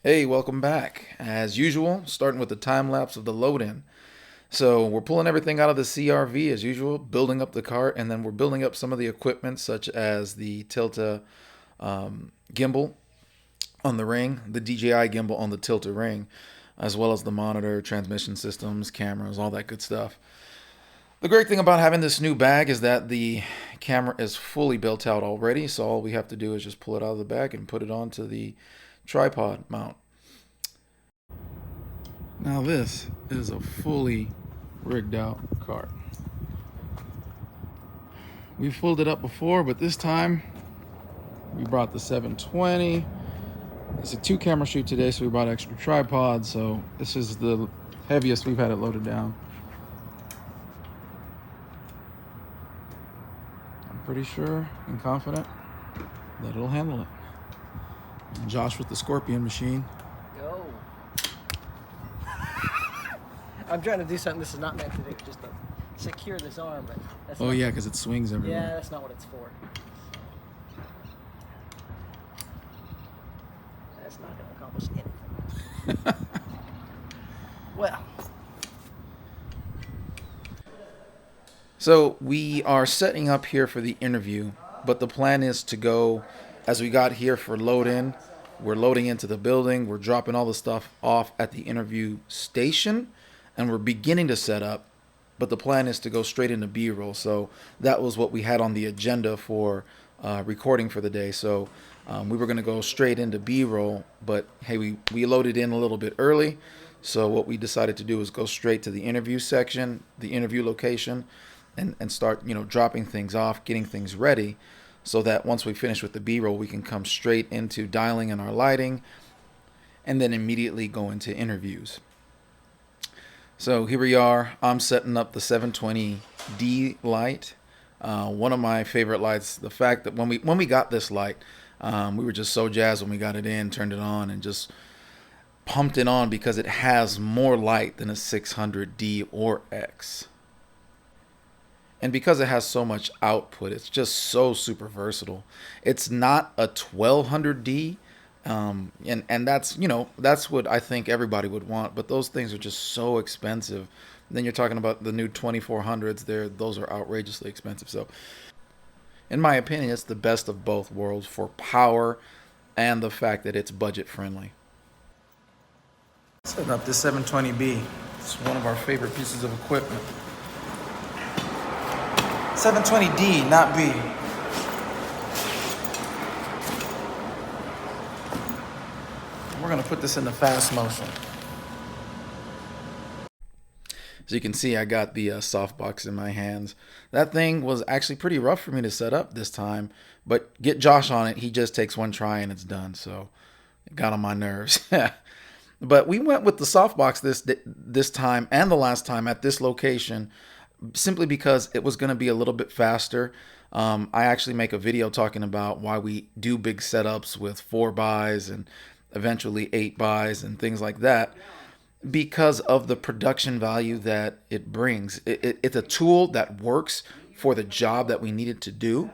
Hey, welcome back. As usual, starting with the time lapse of the load in. So we're pulling everything out of the CRV as usual, building up the cart, and then we're building up some of the equipment such as the Tilta gimbal on the ring, the DJI gimbal on the Tilta ring, as well as the monitor, transmission systems, cameras, all that good stuff. The great thing about having this new bag is that the camera is fully built out already, so all we have to do is just pull it out of the bag and put it onto the tripod mount. Now this is a fully rigged out cart. We've filled it up before, but this time we brought the 720. It's a 2 camera shoot today, so we brought extra tripods. So this is the heaviest we've had it loaded down. I'm pretty sure and confident that it'll handle it. And Josh with the Scorpion machine. Go. I'm trying to do something this is not meant to do, just to secure this arm, but that's Oh not, yeah, because it swings yeah, everywhere. that's not what it's for. That's not going to accomplish anything. Well, So we are setting up here for the interview, but the plan is to go as we got here for load in. We're loading into the building. We're dropping all the stuff off at the interview station, and we're beginning to set up. But the plan is to go straight into B-roll. So that was what we had on the agenda for recording for the day. So we were going to go straight into B-roll, but hey, we loaded in a little bit early. So what we decided to do was go straight to the interview section, the interview location, and start, dropping things off, getting things ready so that once we finish with the B-roll, we can come straight into dialing in our lighting and then immediately go into interviews. So here we are. I'm setting up the 720D light. One of my favorite lights. The fact that when we got this light, we were just so jazzed when we got it in, turned it on, and just pumped it on because it has more light than a 600D or X. And because it has so much output, it's just so super versatile. It's not a 1200D, and that's what I think everybody would want. But those things are just so expensive. Then you're talking about the new 2400s. Those are outrageously expensive. So, in my opinion, it's the best of both worlds for power and the fact that it's budget friendly. Setting up this 720B. It's one of our favorite pieces of equipment. 720D, not B. We're going to put this into fast motion. As you can see, I got the softbox in my hands. That thing was actually pretty rough for me to set up this time, but get Josh on it. He just takes one try and it's done. So it got on my nerves. But we went with the softbox this time and the last time at this location simply because it was going to be a little bit faster. I actually make a video talking about why we do big setups with 4 buys and eventually 8 buys and things like that because of the production value that it brings. It's a tool that works for the job that we needed to do.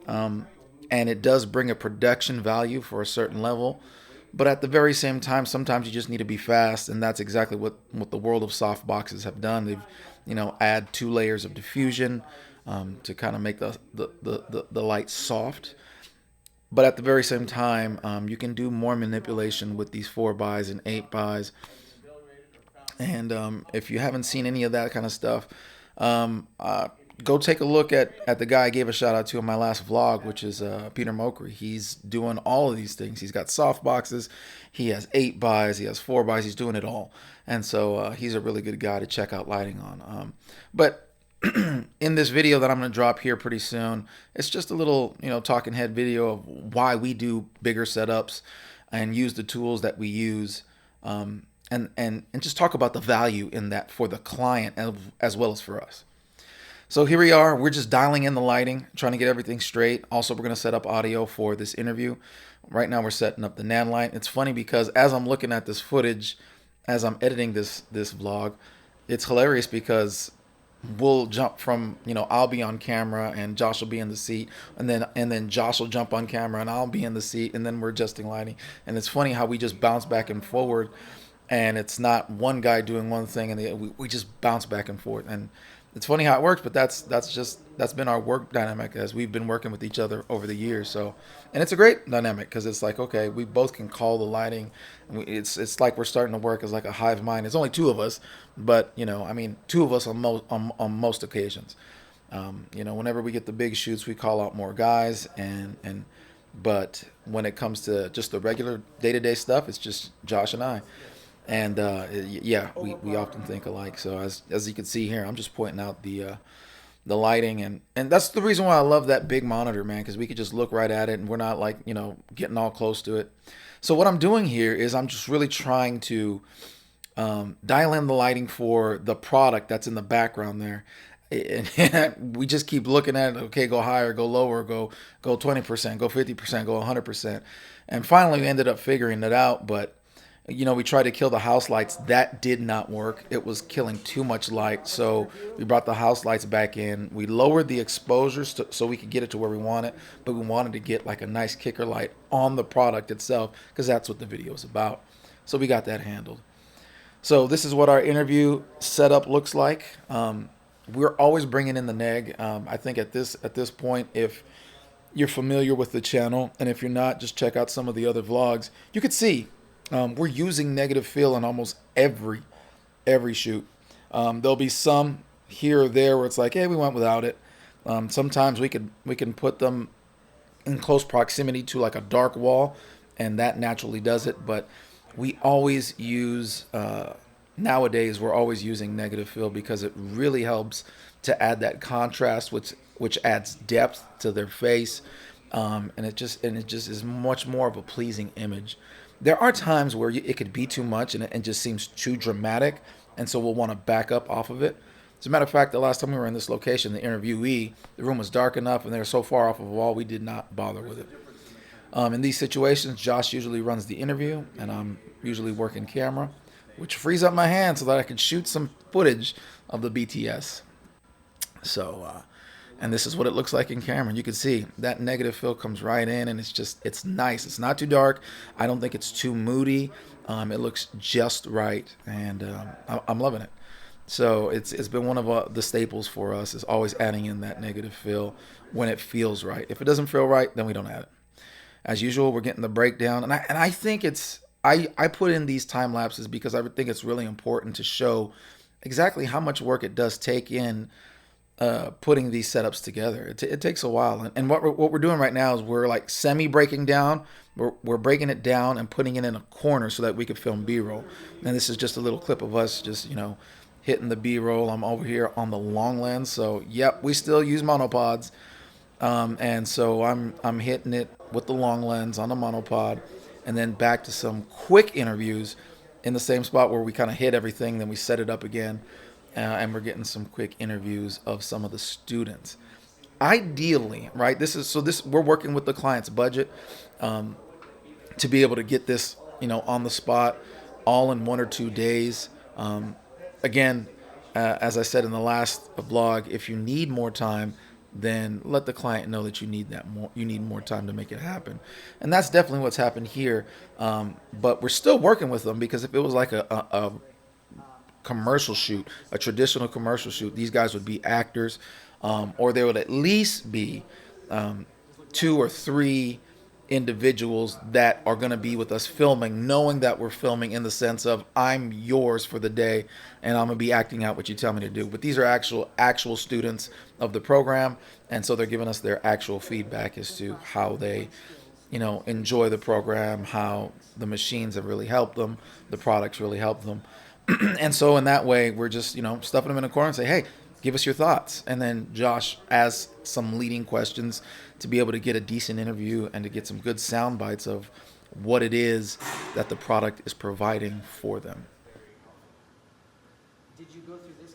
And it does bring a production value for a certain level. But at the very same time, sometimes you just need to be fast, and that's exactly what the world of soft boxes have done. They've, add 2 layers of diffusion to kind of make the light soft. But at the very same time, you can do more manipulation with these 4 buys and 8 buys. And if you haven't seen any of that kind of stuff, go take a look at the guy I gave a shout out to in my last vlog, which is Peter Mokri. He's doing all of these things. He's got soft boxes, he has 8 buys, he has 4 buys, he's doing it all. And so he's a really good guy to check out lighting on. But in this video that I'm going to drop here pretty soon, it's just a little, talking head video of why we do bigger setups and use the tools that we use. And just talk about the value in that for the client as well as for us. So here we are. We're just dialing in the lighting, trying to get everything straight. Also, we're going to set up audio for this interview. Right now, we're setting up the NAND light. It's funny because as I'm looking at this footage, as I'm editing this vlog, it's hilarious because we'll jump from, I'll be on camera and Josh will be in the seat, and then Josh will jump on camera and I'll be in the seat, and then we're adjusting lighting. And it's funny how we just bounce back and forward, and it's not one guy doing one thing and we just bounce back and forth. And it's funny how it works, but that's been our work dynamic as we've been working with each other over the years. So, and it's a great dynamic because it's like, okay, we both can call the lighting. It's like we're starting to work as like a hive mind. It's only two of us, but I mean, two of us on most occasions. Whenever we get the big shoots, we call out more guys, and but when it comes to just the regular day to day stuff, it's just Josh and I. And yeah, we often think alike. So as you can see here, I'm just pointing out the lighting, and that's the reason why I love that big monitor, man, because we could just look right at it and we're not like getting all close to it. So what I'm doing here is I'm just really trying to dial in the lighting for the product that's in the background there. And we just keep looking at it. Okay, go higher, go lower, go 20%, go 50%, go 100%, and finally we ended up figuring it out. But we tried to kill the house lights. That did not work. It was killing too much light. So we brought the house lights back in. We lowered the exposures so we could get it to where we want it, but we wanted to get like a nice kicker light on the product itself because that's what the video is about. So we got that handled. So this is what our interview setup looks like. We're always bringing in the neg. I think at this point, if you're familiar with the channel, and if you're not, just check out some of the other vlogs. You could see we're using negative fill in almost every shoot. There'll be some here or there where it's like, hey, we went without it. Sometimes we can put them in close proximity to like a dark wall, and that naturally does it. But we always use nowadays we're always using negative fill because it really helps to add that contrast, which adds depth to their face, and it just is much more of a pleasing image. There are times where it could be too much and it just seems too dramatic, and so we'll want to back up off of it. As a matter of fact, the last time we were in this location, the interviewee, the room was dark enough and they were so far off of a wall, we did not bother with it. In these situations, Josh usually runs the interview, and I'm usually working camera, which frees up my hand so that I can shoot some footage of the BTS. So, and this is what it looks like in camera. You can see that negative fill comes right in, and it's nice. It's not too dark. I don't think it's too moody. It looks just right, and I'm loving it. So it's been one of the staples for us, is always adding in that negative fill when it feels right. If it doesn't feel right, then we don't add it. As usual, we're getting the breakdown, and I think I put in these time lapses because I think it's really important to show exactly how much work it does take in putting these setups together. It takes a while, and what we're doing right now is we're like semi breaking down. We're breaking it down and putting it in a corner so that we could film B-roll. And this is just a little clip of us just hitting the B-roll. I'm over here on the long lens, so yep, we still use monopods. And so I'm hitting it with the long lens on the monopod, and then back to some quick interviews in the same spot where we kind of hit everything. Then we set it up again, and we're getting some quick interviews of some of the students. Ideally, right? We're working with the client's budget to be able to get this, on the spot, all in 1 or 2 days. Again, as I said in the last vlog, if you need more time, then let the client know that you need more time to make it happen. And that's definitely what's happened here. But we're still working with them, because if it was like a commercial shoot, a traditional commercial shoot, these guys would be actors, or there would at least be 2 or 3 individuals that are going to be with us filming, knowing that we're filming in the sense of I'm yours for the day and I'm going to be acting out what you tell me to do. But these are actual students of the program, and so they're giving us their actual feedback as to how they enjoy the program, how the machines have really helped them, the products really help them. And so in that way, we're just stuffing them in a corner and say, hey, give us your thoughts. And then Josh asks some leading questions to be able to get a decent interview and to get some good sound bites of what it is that the product is providing for them. Did you go through this?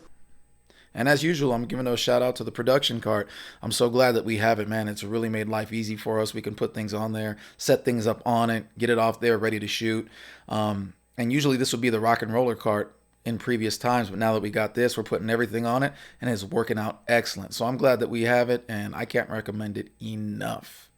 And as usual, I'm giving a shout out to the production cart. I'm so glad that we have it, man. It's really made life easy for us. We can put things on there, set things up on it, get it off there ready to shoot. And usually this would be the rock and roller cart. in previous times, but now that we got this, we're putting everything on it and it's working out excellent. So I'm glad that we have it, and I can't recommend it enough.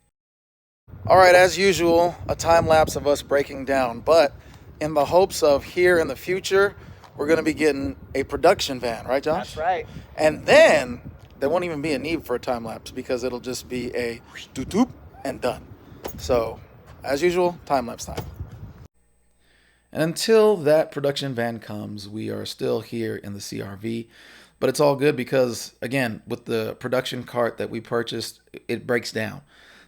All right, as usual, a time lapse of us breaking down, but in the hopes of here in the future, we're going to be getting a production van, right, Josh? That's right. And then there won't even be a need for a time lapse because it'll just be a doop and done. So, as usual, time lapse time. And until that production van comes, we are still here in the CRV. But it's all good because, again, with the production cart that we purchased, it breaks down.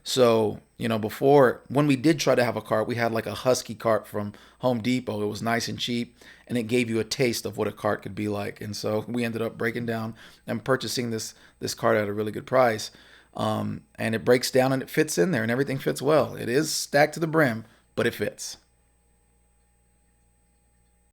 So, before, when we did try to have a cart, we had like a Husky cart from Home Depot. It was nice and cheap, and it gave you a taste of what a cart could be like. And so we ended up breaking down and purchasing this cart at a really good price. And it breaks down and it fits in there, and everything fits well. It is stacked to the brim, but it fits.